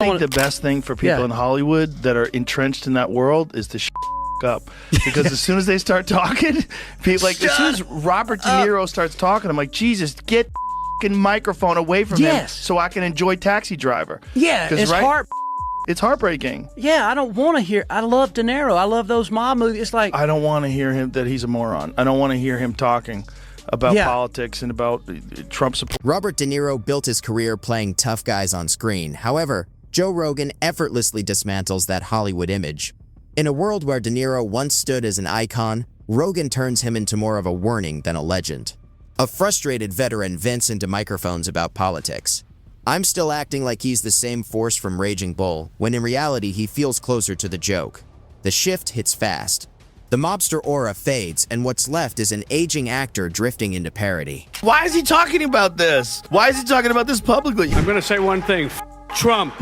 I think the best thing for people in Hollywood that are entrenched in that world is to up, because as soon as they start talking, people like as soon as Robert De Niro starts talking, I'm like, Jesus, get the microphone away from him so I can enjoy Taxi Driver. Yeah, it's it's heartbreaking. Yeah, I don't want to hear. I love De Niro. I love those mob movies. It's like I don't want to hear him that he's a moron. I don't want to hear him talking about politics and about Trump support. Robert De Niro built his career playing tough guys on screen. However, Joe Rogan effortlessly dismantles that Hollywood image. In a world where De Niro once stood as an icon, Rogan turns him into more of a warning than a legend. A frustrated veteran vents into microphones about politics. I'm still acting like he's the same force from Raging Bull, when in reality he feels closer to the joke. The shift hits fast. The mobster aura fades, and what's left is an aging actor drifting into parody. Why is he talking about this? Why is he talking about this publicly? I'm gonna say one thing, Trump.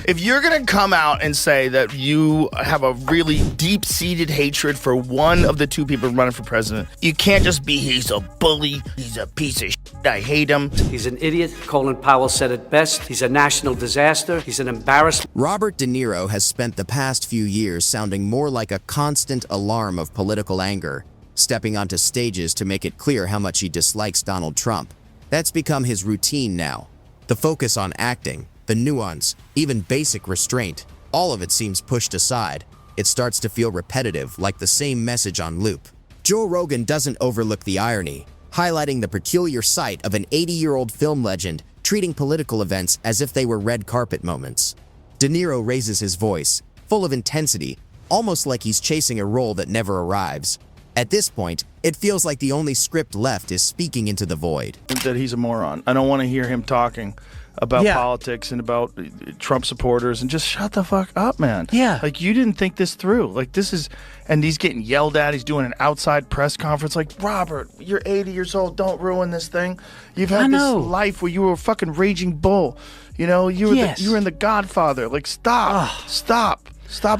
If you're going to come out and say that you have a really deep-seated hatred for one of the two people running for president, you can't just be, he's a bully, he's a piece of shit, I hate him. He's an idiot. Colin Powell said it best. He's a national disaster. He's an embarrassment. Robert De Niro has spent the past few years sounding more like a constant alarm of political anger, stepping onto stages to make it clear how much he dislikes Donald Trump. That's become his routine now. The focus on acting, the nuance, even basic restraint, all of it seems pushed aside. It starts to feel repetitive, like the same message on loop. Joe Rogan doesn't overlook the irony, highlighting the peculiar sight of an 80-year-old film legend treating political events as if they were red carpet moments. De Niro raises his voice, full of intensity, almost like he's chasing a role that never arrives. At this point, it feels like the only script left is speaking into the void. That he's a moron. I don't want to hear him talking about politics and about Trump supporters, and just shut the fuck up, man. Yeah. Like, you didn't think this through. Like, this is, and he's getting yelled at. He's doing an outside press conference. Like, Robert, you're 80 years old. Don't ruin this thing. You've had this life where you were a fucking Raging Bull. You know, you were in The Godfather. Like, stop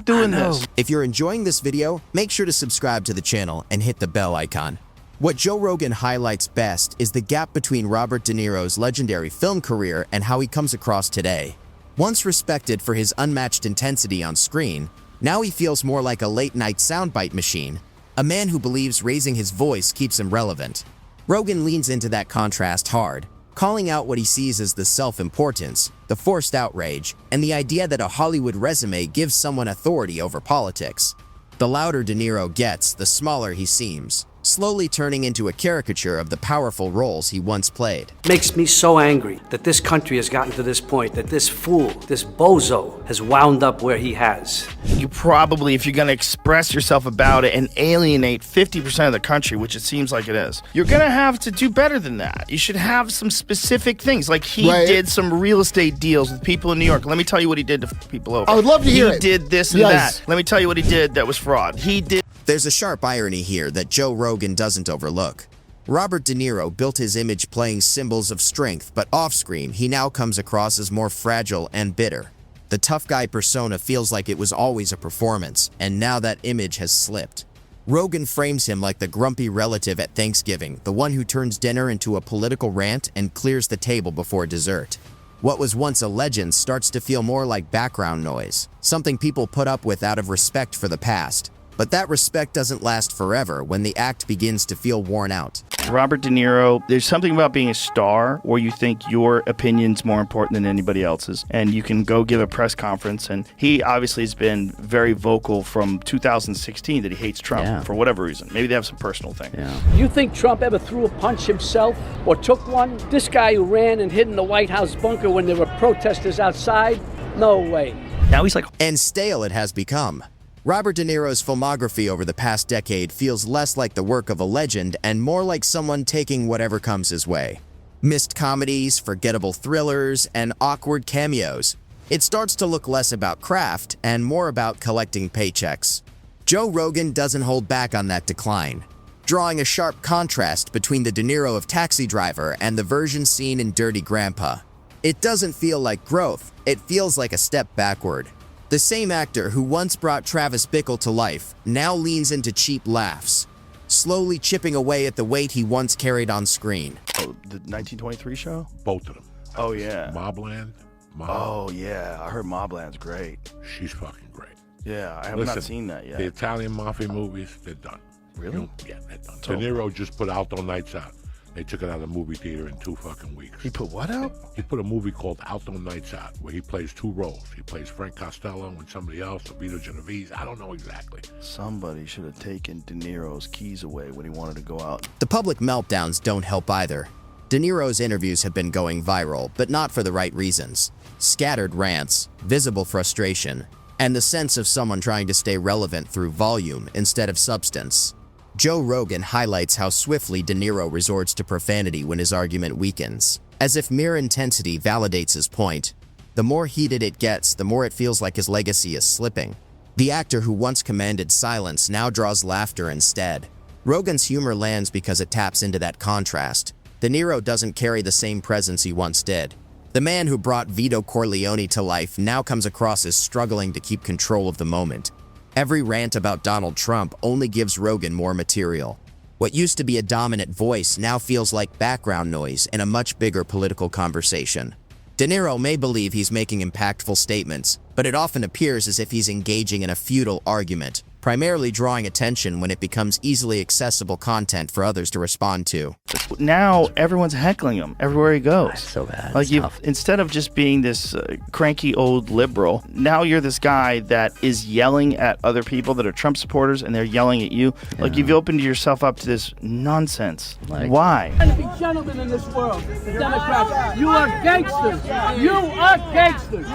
doing this. If you're enjoying this video, make sure to subscribe to the channel and hit the bell icon. What Joe Rogan highlights best is the gap between Robert De Niro's legendary film career and how he comes across today. Once respected for his unmatched intensity on screen, now he feels more like a late-night soundbite machine, a man who believes raising his voice keeps him relevant. Rogan leans into that contrast hard, calling out what he sees as the self-importance, the forced outrage, and the idea that a Hollywood resume gives someone authority over politics. The louder De Niro gets, the smaller he seems, slowly turning into a caricature of the powerful roles he once played. Makes me so angry that this country has gotten to this point, that this fool, this bozo, has wound up where he has. You probably, if you're going to express yourself about it and alienate 50% of the country, which it seems like it is, you're going to have to do better than that. You should have some specific things. Like, he did some real estate deals with people in New York. Let me tell you what he did to people over. I would love to hear it. He did this and that. Let me tell you what he did that was fraud. He did. There's a sharp irony here that Joe Rogan doesn't overlook. Robert De Niro built his image playing symbols of strength, but off-screen, he now comes across as more fragile and bitter. The tough guy persona feels like it was always a performance, and now that image has slipped. Rogan frames him like the grumpy relative at Thanksgiving, the one who turns dinner into a political rant and clears the table before dessert. What was once a legend starts to feel more like background noise, something people put up with out of respect for the past. But that respect doesn't last forever when the act begins to feel worn out. Robert De Niro, there's something about being a star where you think your opinion's more important than anybody else's, and you can go give a press conference, and he obviously has been very vocal from 2016 that he hates Trump for whatever reason. Maybe they have some personal thing. You think Trump ever threw a punch himself or took one? This guy who ran and hid in the White House bunker when there were protesters outside? No way. Now he's like... And stale it has become. Robert De Niro's filmography over the past decade feels less like the work of a legend and more like someone taking whatever comes his way. Missed comedies, forgettable thrillers, and awkward cameos. It starts to look less about craft and more about collecting paychecks. Joe Rogan doesn't hold back on that decline, drawing a sharp contrast between the De Niro of Taxi Driver and the version seen in Dirty Grandpa. It doesn't feel like growth, it feels like a step backward. The same actor who once brought Travis Bickle to life now leans into cheap laughs, slowly chipping away at the weight he once carried on screen. Oh, the 1923 show? Both of them. Oh, yeah. Mobland. Oh, yeah. I heard Mobland's great. She's fucking great. Yeah, I have not seen that yet. The Italian mafia movies, they're done. Really? Yeah, they're done. De Niro just put Alto Nights Out. They took it out of the movie theater in 2 fucking weeks. He put what out? He put a movie called Alto Nights Out, where he plays 2 roles. He plays Frank Costello and somebody else, or Vito Genovese. I don't know exactly. Somebody should have taken De Niro's keys away when he wanted to go out. The public meltdowns don't help either. De Niro's interviews have been going viral, but not for the right reasons. Scattered rants, visible frustration, and the sense of someone trying to stay relevant through volume instead of substance. Joe Rogan highlights how swiftly De Niro resorts to profanity when his argument weakens. As if mere intensity validates his point, the more heated it gets, the more it feels like his legacy is slipping. The actor who once commanded silence now draws laughter instead. Rogan's humor lands because it taps into that contrast. De Niro doesn't carry the same presence he once did. The man who brought Vito Corleone to life now comes across as struggling to keep control of the moment. Every rant about Donald Trump only gives Rogan more material. What used to be a dominant voice now feels like background noise in a much bigger political conversation. De Niro may believe he's making impactful statements, but it often appears as if he's engaging in a futile argument, primarily drawing attention when it becomes easily accessible content for others to respond to. Now everyone's heckling him everywhere he goes. That's so bad. Like instead of just being this cranky old liberal, now you're this guy that is yelling at other people that are Trump supporters, and they're yelling at you. Yeah. Like you've opened yourself up to this nonsense. Why? Be gentlemen in this world, the Democrats. You are gangsters. You are gangsters.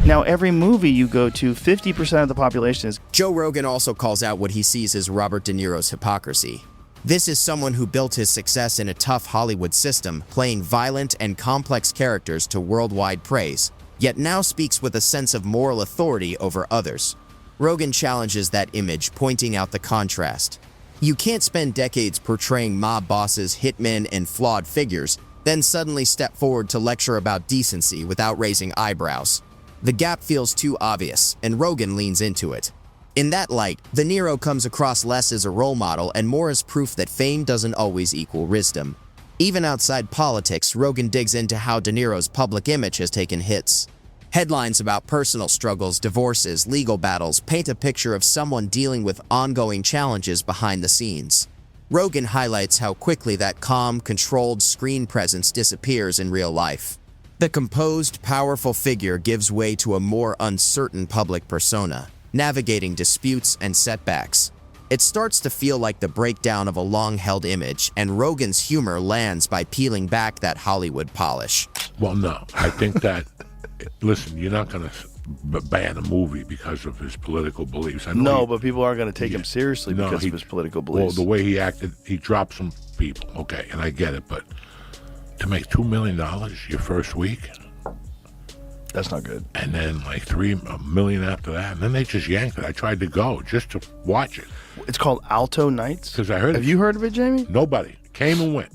Now every movie you go to, 50% of the population is... Joe Rogan also calls out what he sees as Robert De Niro's hypocrisy. This is someone who built his success in a tough Hollywood system, playing violent and complex characters to worldwide praise, yet now speaks with a sense of moral authority over others. Rogan challenges that image, pointing out the contrast. You can't spend decades portraying mob bosses, hitmen, and flawed figures, then suddenly step forward to lecture about decency without raising eyebrows. The gap feels too obvious, and Rogan leans into it. In that light, De Niro comes across less as a role model and more as proof that fame doesn't always equal wisdom. Even outside politics, Rogan digs into how De Niro's public image has taken hits. Headlines about personal struggles, divorces, legal battles paint a picture of someone dealing with ongoing challenges behind the scenes. Rogan highlights how quickly that calm, controlled screen presence disappears in real life. The composed, powerful figure gives way to a more uncertain public persona, navigating disputes and setbacks. It starts to feel like the breakdown of a long-held image, and Rogan's humor lands by peeling back that Hollywood polish. Well, no, I think that, listen, you're not going to ban a movie because of his political beliefs. No, but people aren't going to take him seriously because of his political beliefs. Well, the way he acted, he dropped some people, okay, and I get it, but to make $2 million your first week, that's not good. And then like $3 million after that, and then they just yanked it. I tried to go just to watch it. It's called Alto Nights? Because I heard Have you heard of it, Jamie? Nobody. Came and went.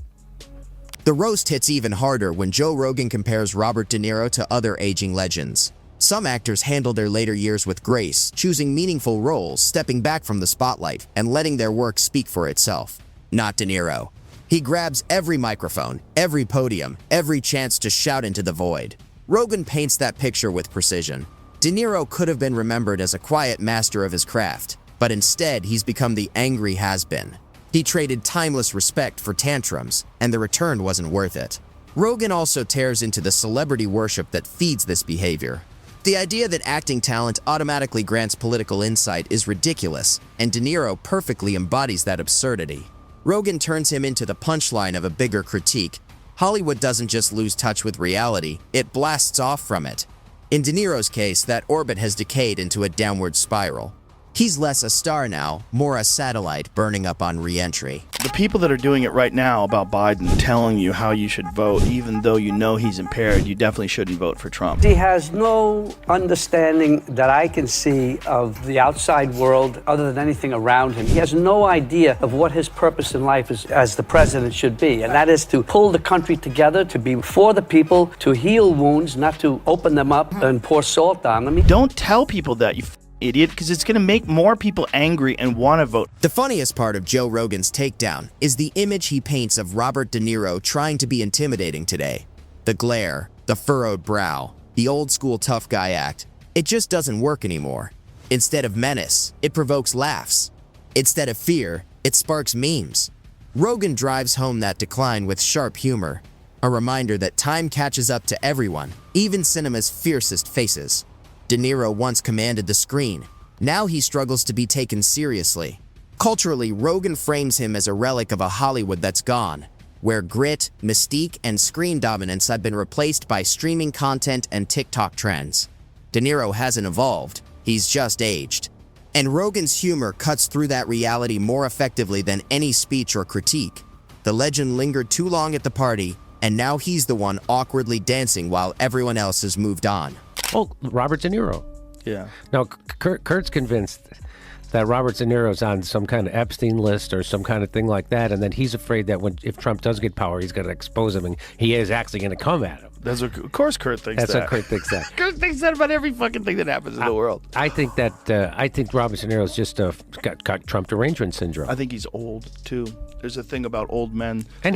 The roast hits even harder when Joe Rogan compares Robert De Niro to other aging legends. Some actors handle their later years with grace, choosing meaningful roles, stepping back from the spotlight, and letting their work speak for itself. Not De Niro. He grabs every microphone, every podium, every chance to shout into the void. Rogan paints that picture with precision. De Niro could have been remembered as a quiet master of his craft, but instead he's become the angry has-been. He traded timeless respect for tantrums, and the return wasn't worth it. Rogan also tears into the celebrity worship that feeds this behavior. The idea that acting talent automatically grants political insight is ridiculous, and De Niro perfectly embodies that absurdity. Rogan turns him into the punchline of a bigger critique. Hollywood doesn't just lose touch with reality, it blasts off from it. In De Niro's case, that orbit has decayed into a downward spiral. He's less a star now, more a satellite burning up on re-entry. The people that are doing it right now about Biden telling you how you should vote, even though you know he's impaired, you definitely shouldn't vote for Trump. He has no understanding that I can see of the outside world other than anything around him. He has no idea of what his purpose in life is, as the president should be, and that is to pull the country together, to be for the people, to heal wounds, not to open them up and pour salt on them. Don't tell people that, you idiot, because it's going to make more people angry and want to vote. The funniest part of Joe Rogan's takedown is the image he paints of Robert De Niro trying to be intimidating today. The glare, the furrowed brow, the old-school tough guy act, it just doesn't work anymore. Instead of menace, it provokes laughs. Instead of fear, it sparks memes. Rogan drives home that decline with sharp humor, a reminder that time catches up to everyone, even cinema's fiercest faces. De Niro once commanded the screen. Now he struggles to be taken seriously. Culturally, Rogan frames him as a relic of a Hollywood that's gone, where grit, mystique, and screen dominance have been replaced by streaming content and TikTok trends. De Niro hasn't evolved, he's just aged. And Rogan's humor cuts through that reality more effectively than any speech or critique. The legend lingered too long at the party, and now he's the one awkwardly dancing while everyone else has moved on. Oh, Robert De Niro. Yeah. Now, Kurt's convinced that Robert De Niro's on some kind of Epstein list or some kind of thing like that, and then he's afraid that if Trump does get power, he's going to expose him, and he is actually going to come at him. Of course Kurt thinks that. That's what Kurt thinks that. Kurt thinks that about every fucking thing that happens in the world. I think Robert De Niro's just got Trump derangement syndrome. I think he's old, too. There's a thing about old men. And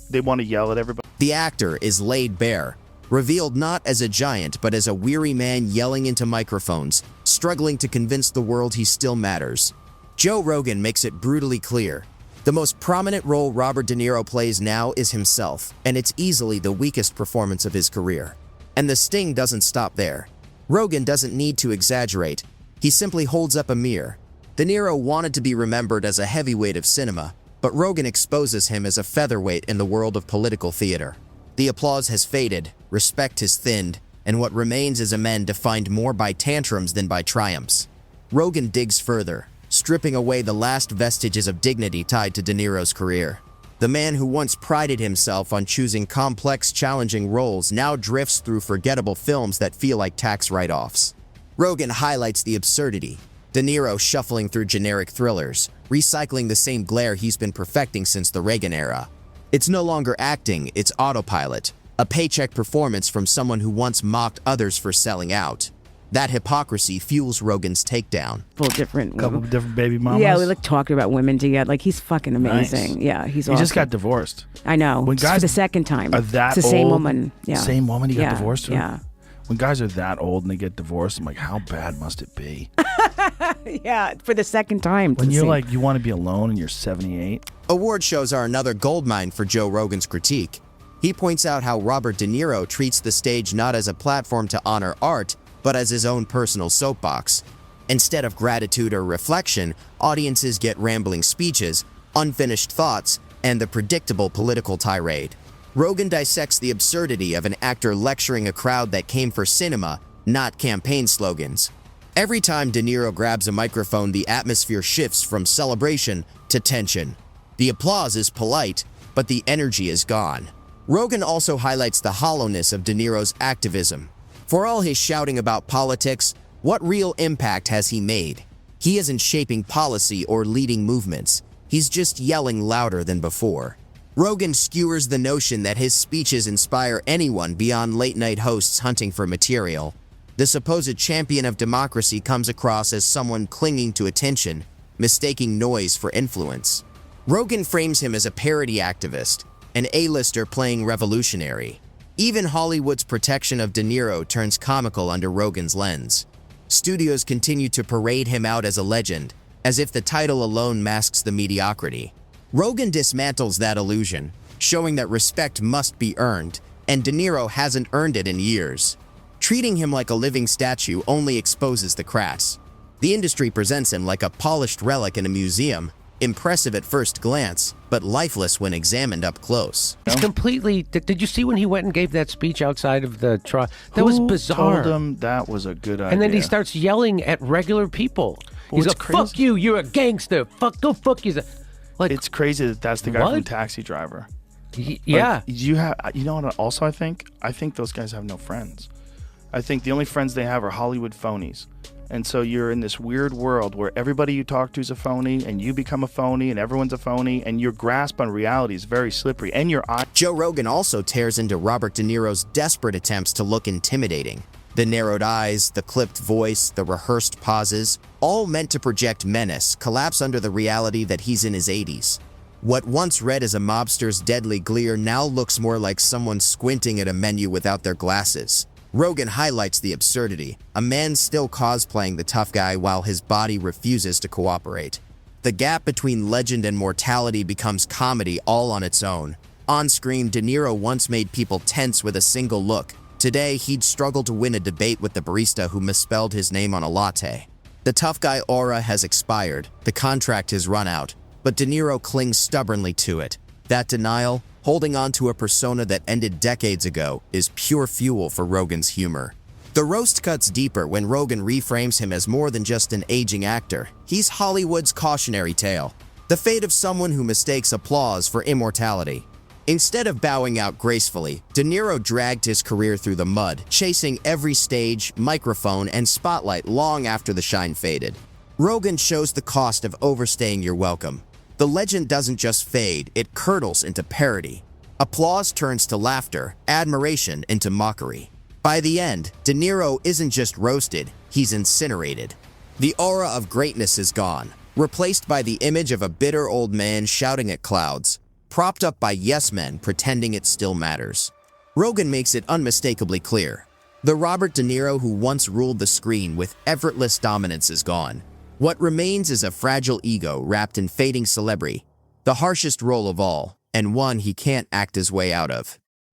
they want to yell at everybody. The actor is laid bare, revealed not as a giant, but as a weary man yelling into microphones, struggling to convince the world he still matters. Joe Rogan makes it brutally clear. The most prominent role Robert De Niro plays now is himself, and it's easily the weakest performance of his career. And the sting doesn't stop there. Rogan doesn't need to exaggerate. He simply holds up a mirror. De Niro wanted to be remembered as a heavyweight of cinema, but Rogan exposes him as a featherweight in the world of political theater. The applause has faded, respect has thinned, and what remains is a man defined more by tantrums than by triumphs. Rogan digs further, stripping away the last vestiges of dignity tied to De Niro's career. The man who once prided himself on choosing complex, challenging roles now drifts through forgettable films that feel like tax write-offs. Rogan highlights the absurdity. De Niro shuffling through generic thrillers, recycling the same glare he's been perfecting since the Reagan era. It's no longer acting, it's autopilot, a paycheck performance from someone who once mocked others for selling out. That hypocrisy fuels Rogan's takedown. Couple of different baby mamas. Yeah, we like talking about women together. Like, he's fucking amazing. Nice. Yeah, he's He awesome. just got divorced. I know. When guys for the second time. are that it's the same old, woman. Yeah. Same woman he got divorced to? Yeah. When guys are that old and they get divorced, I'm like, how bad must it be? Yeah, for the second time. When you're like, you want to be alone and you're 78? Award shows are another goldmine for Joe Rogan's critique. He points out how Robert De Niro treats the stage not as a platform to honor art, but as his own personal soapbox. Instead of gratitude or reflection, audiences get rambling speeches, unfinished thoughts, and the predictable political tirade. Rogan dissects the absurdity of an actor lecturing a crowd that came for cinema, not campaign slogans. Every time De Niro grabs a microphone, the atmosphere shifts from celebration to tension. The applause is polite, but the energy is gone. Rogan also highlights the hollowness of De Niro's activism. For all his shouting about politics, what real impact has he made? He isn't shaping policy or leading movements. He's just yelling louder than before. Rogan skewers the notion that his speeches inspire anyone beyond late-night hosts hunting for material. The supposed champion of democracy comes across as someone clinging to attention, mistaking noise for influence. Rogan frames him as a parody activist, an A-lister playing revolutionary. Even Hollywood's protection of De Niro turns comical under Rogan's lens. Studios continue to parade him out as a legend, as if the title alone masks the mediocrity. Rogan dismantles that illusion, showing that respect must be earned, and De Niro hasn't earned it in years. Treating him like a living statue only exposes the cracks. The industry presents him like a polished relic in a museum, impressive at first glance, but lifeless when examined up close. He's completely... Did you see when he went and gave that speech outside of the trial? That was bizarre. Told him that was a good idea? And then he starts yelling at regular people. Well, He's it's like, crazy. fuck you, you're a gangster. Go fuck you. Like, It's crazy that that's the guy What? from Taxi Driver. yeah. Like, you know what also I think those guys have no friends. I think the only friends they have are Hollywood phonies. And so you're in this weird world where everybody you talk to is a phony, and you become a phony, and everyone's a phony, and your grasp on reality is very slippery, and your eye... Joe Rogan also tears into Robert De Niro's desperate attempts to look intimidating. The narrowed eyes, the clipped voice, the rehearsed pauses, all meant to project menace, collapse under the reality that he's in his 80s. What once read as a mobster's deadly glare now looks more like someone squinting at a menu without their glasses. Rogan highlights the absurdity, a man still cosplaying the tough guy while his body refuses to cooperate. The gap between legend and mortality becomes comedy all on its own. On screen, De Niro once made people tense with a single look. Today, he'd struggle to win a debate with the barista who misspelled his name on a latte. The tough guy aura has expired, the contract has run out, but De Niro clings stubbornly to it. That denial, holding on to a persona that ended decades ago, is pure fuel for Rogan's humor. The roast cuts deeper when Rogan reframes him as more than just an aging actor. He's Hollywood's cautionary tale, the fate of someone who mistakes applause for immortality. Instead of bowing out gracefully, De Niro dragged his career through the mud, chasing every stage, microphone, and spotlight long after the shine faded. Rogan shows the cost of overstaying your welcome. The legend doesn't just fade, it curdles into parody. Applause turns to laughter, admiration into mockery. By the end, De Niro isn't just roasted, he's incinerated. The aura of greatness is gone, replaced by the image of a bitter old man shouting at clouds, propped up by yes-men pretending it still matters. Rogan makes it unmistakably clear. The Robert De Niro who once ruled the screen with effortless dominance is gone. What remains is a fragile ego wrapped in fading celebrity, the harshest role of all, and one he can't act his way out of.